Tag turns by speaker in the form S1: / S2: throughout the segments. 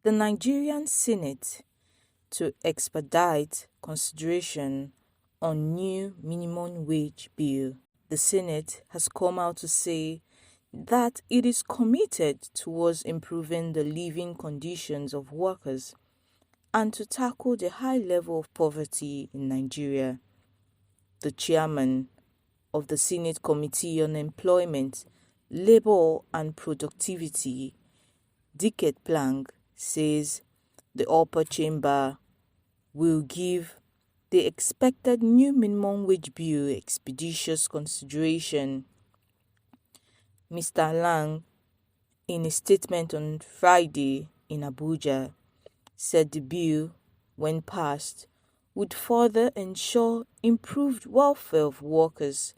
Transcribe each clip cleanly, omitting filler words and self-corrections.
S1: The Nigerian Senate to expedite consideration on new minimum wage bill. The Senate has come out to say that it is committed towards improving the living conditions of workers and to tackle the high level of poverty in Nigeria. The chairman of the Senate Committee on Employment, Labour and Productivity, Dickett Plank, says the upper chamber will give the expected new minimum wage bill expeditious consideration. Mr. Lang, in a statement on Friday in Abuja, said the bill, when passed, would further ensure improved welfare of workers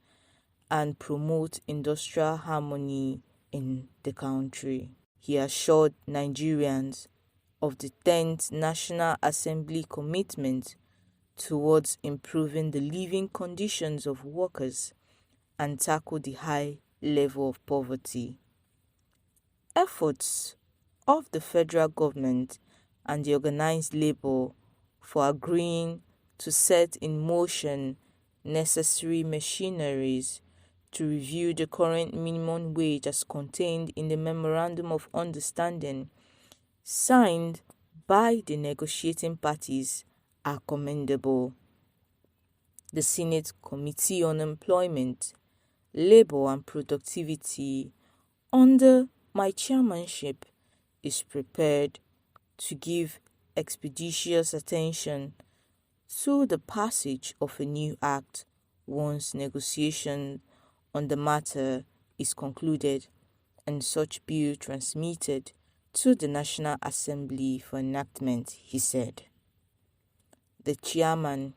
S1: and promote industrial harmony in the country. He assured Nigerians of the 10th National Assembly commitment towards improving the living conditions of workers and tackle the high level of poverty. Efforts of the federal government and the organized labor for agreeing to set in motion necessary machineries to review the current minimum wage as contained in the Memorandum of Understanding signed by the negotiating parties are commendable. The Senate Committee on Employment, Labour and Productivity, under my chairmanship, is prepared to give expeditious attention to the passage of a new act once negotiation on the matter is concluded and such bill transmitted to the National Assembly for enactment, he said. The chairman,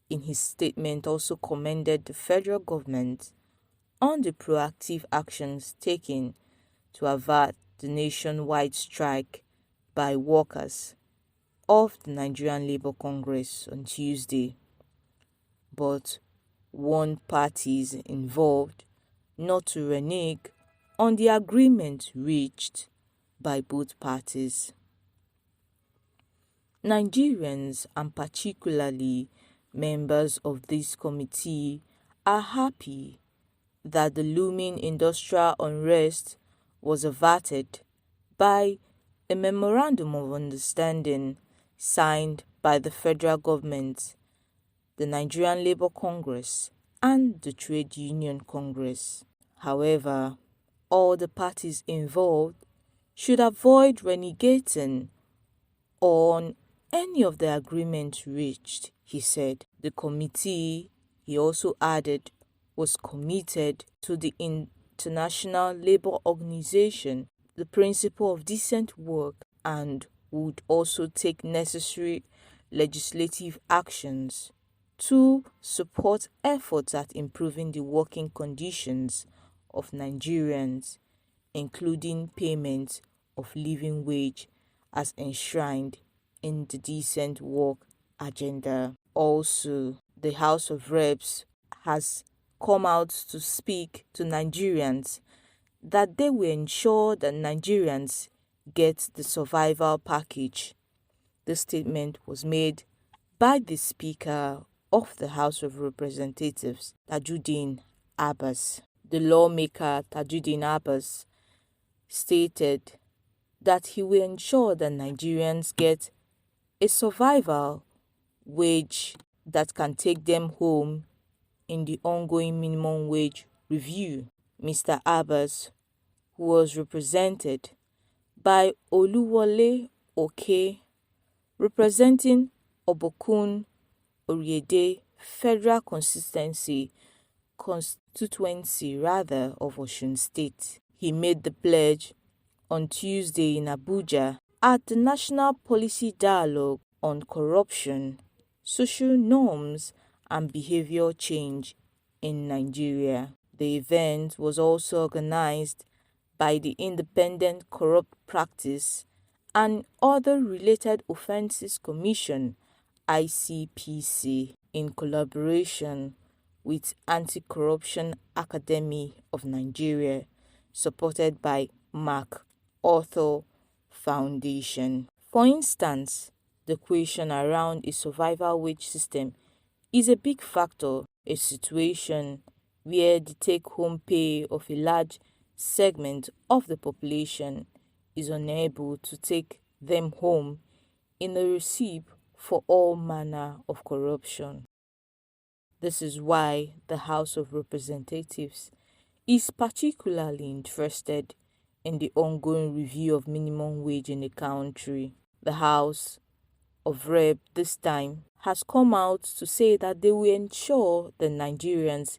S1: in his statement, also commended the federal government on the proactive actions taken to avert the nationwide strike by workers of the Nigerian Labour Congress on Tuesday, but warned parties involved not to renege on the agreement reached by both parties. Nigerians, and particularly members of this committee, are happy that the looming industrial unrest was averted by a Memorandum of Understanding signed by the federal government, the Nigerian Labour Congress, and the Trade Union Congress. However, all the parties involved should avoid renegating on any of the agreements reached, he said. The committee, he also added, was committed to the International Labour Organization, the principle of decent work, and would also take necessary legislative actions to support efforts at improving the working conditions of Nigerians, including payment of living wage as enshrined in the Decent Work Agenda. Also, the House of Reps has come out to speak to Nigerians that they will ensure that Nigerians get the survival package. The statement was made by the Speaker of the House of Representatives, Tajuddin Abbas. The lawmaker, Tajuddin Abbas, stated that he will ensure that Nigerians get a survival wage that can take them home in the ongoing minimum wage review. Mr. Abbas, who was represented by Oluwole Oke, representing Obokun Oriede Federal Constituency of Osun State. He made the pledge on Tuesday in Abuja at the National Policy Dialogue on Corruption, Social Norms and Behavior Change in Nigeria. The event was also organized by the Independent Corrupt Practice and Other Related Offences Commission, ICPC, in collaboration with Anti-Corruption Academy of Nigeria, supported by MacArthur Foundation. For instance, the question around a survival wage system is a big factor, a situation where the take-home pay of a large segment of the population is unable to take them home in a recipe for all manner of corruption. This is why the House of Representatives is particularly interested in the ongoing review of minimum wage in the country. The House of Rep this time has come out to say that they will ensure the Nigerians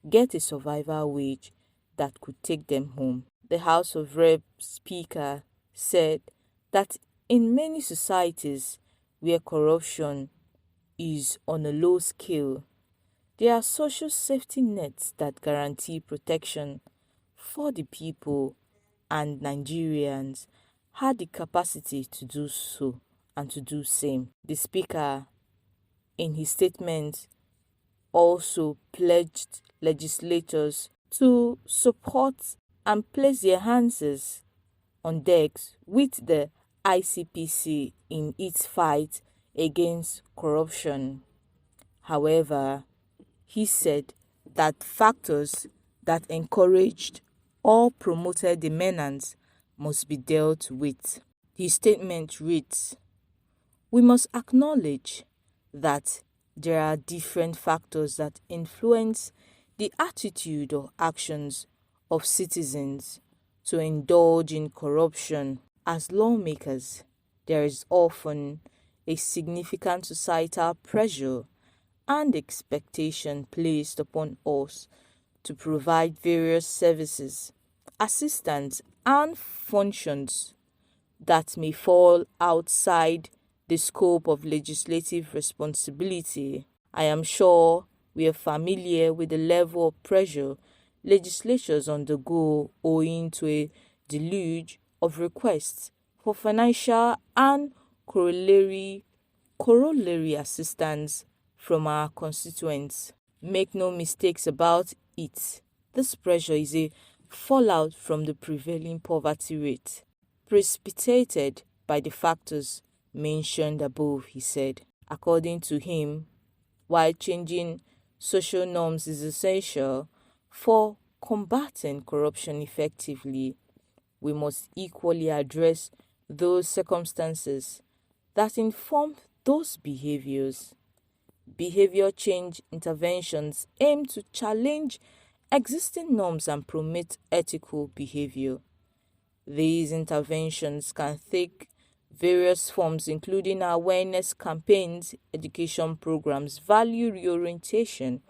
S1: get a survival wage that could take them home. The House of Rep Speaker said that in many societies where corruption is on a low scale, there are social safety nets that guarantee protection for the people, and Nigerians had the capacity to do so and to do same. The Speaker, in his statement, also pledged legislators to support and place their hands on decks with the ICPC in its fight against corruption. However, he said that factors that encouraged or promoted the menace must be dealt with. His statement reads, "We must acknowledge that there are different factors that influence the attitude or actions of citizens to indulge in corruption. As lawmakers, there is often a significant societal pressure and expectation placed upon us to provide various services, assistance, and functions that may fall outside the scope of legislative responsibility. I am sure we are familiar with the level of pressure legislatures undergo owing to a deluge of requests for financial and corollary assistance from our constituents. Make no mistakes about it, this pressure is a fallout from the prevailing poverty rate, precipitated by the factors mentioned above," he said. According to him, while changing social norms is essential for combating corruption effectively, we must equally address those circumstances that inform those behaviors. Behavior change interventions aim to challenge existing norms and promote ethical behavior. These interventions can take various forms, including awareness campaigns, education programs, value reorientation,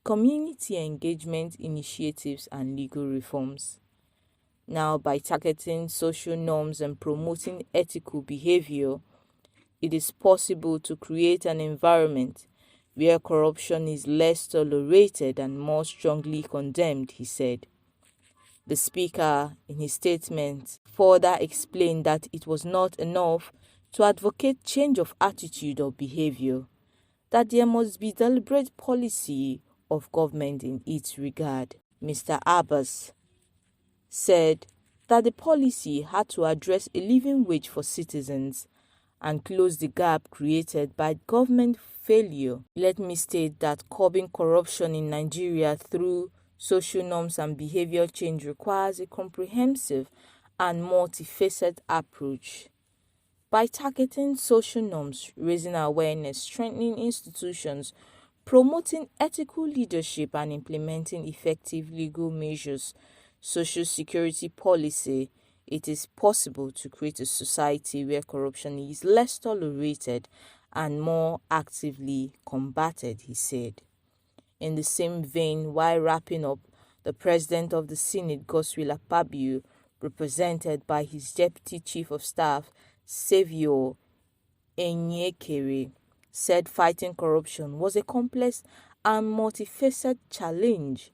S1: community engagement initiatives, and legal reforms. Now, by targeting social norms and promoting ethical behavior, it is possible to create an environment where corruption is less tolerated and more strongly condemned, he said. The Speaker, in his statement, further explained that it was not enough to advocate change of attitude or behavior, that there must be deliberate policy of government in its regard. Mr. Abbas said that the policy had to address a living wage for citizens and close the gap created by government failure. Let me state that curbing corruption in Nigeria through social norms and behavior change requires a comprehensive and multifaceted approach. By targeting social norms, raising awareness, strengthening institutions, promoting ethical leadership, and implementing effective legal measures, social security policy, it is possible to create a society where corruption is less tolerated and more actively combated, he said. In the same vein, while wrapping up, the President of the Senate, Godswill Akpabio, represented by his Deputy Chief of Staff, Saviour Enyekere, said fighting corruption was a complex and multifaceted challenge.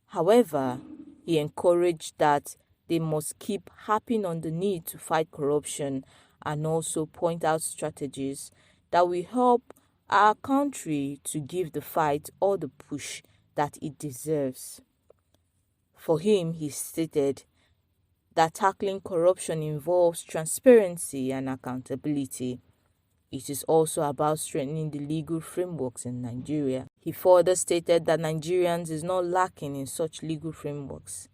S1: However, he encouraged that they must keep harping on the need to fight corruption and also point out strategies that will help our country to give the fight all the push that it deserves. For him, he stated that tackling corruption involves transparency and accountability. It is also about strengthening the legal frameworks in Nigeria. He further stated that Nigerians is not lacking in such legal frameworks,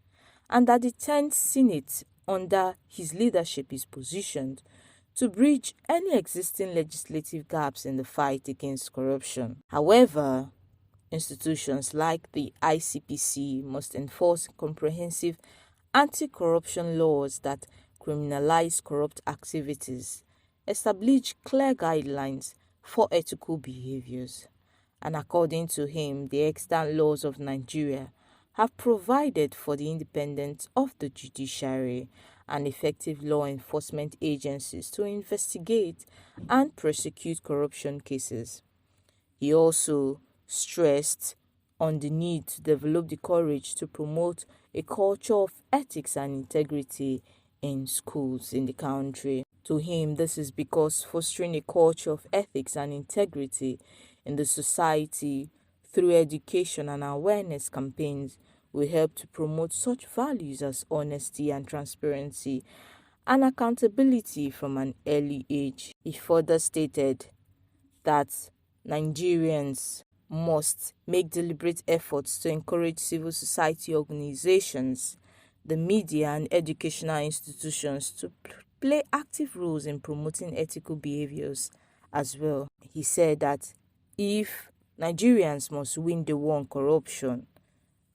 S1: and that the 10th Senate under his leadership is positioned to bridge any existing legislative gaps in the fight against corruption. However, institutions like the ICPC must enforce comprehensive anti-corruption laws that criminalize corrupt activities, establish clear guidelines for ethical behaviors, and according to him, the extant laws of Nigeria have provided for the independence of the judiciary and effective law enforcement agencies to investigate and prosecute corruption cases. He also stressed on the need to develop the courage to promote a culture of ethics and integrity in schools in the country. To him, this is because fostering a culture of ethics and integrity in the society through education and awareness campaigns will help to promote such values as honesty and transparency and accountability from an early age. He further stated that Nigerians must make deliberate efforts to encourage civil society organizations, the media, and educational institutions to play active roles in promoting ethical behaviors as well. He said that if Nigerians must win the war on corruption,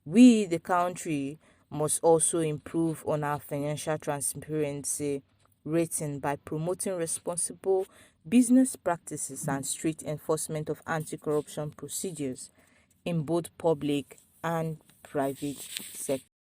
S1: we, the country, must also improve on our financial transparency rating by promoting responsible business practices and strict enforcement of anti-corruption procedures in both public and private sectors.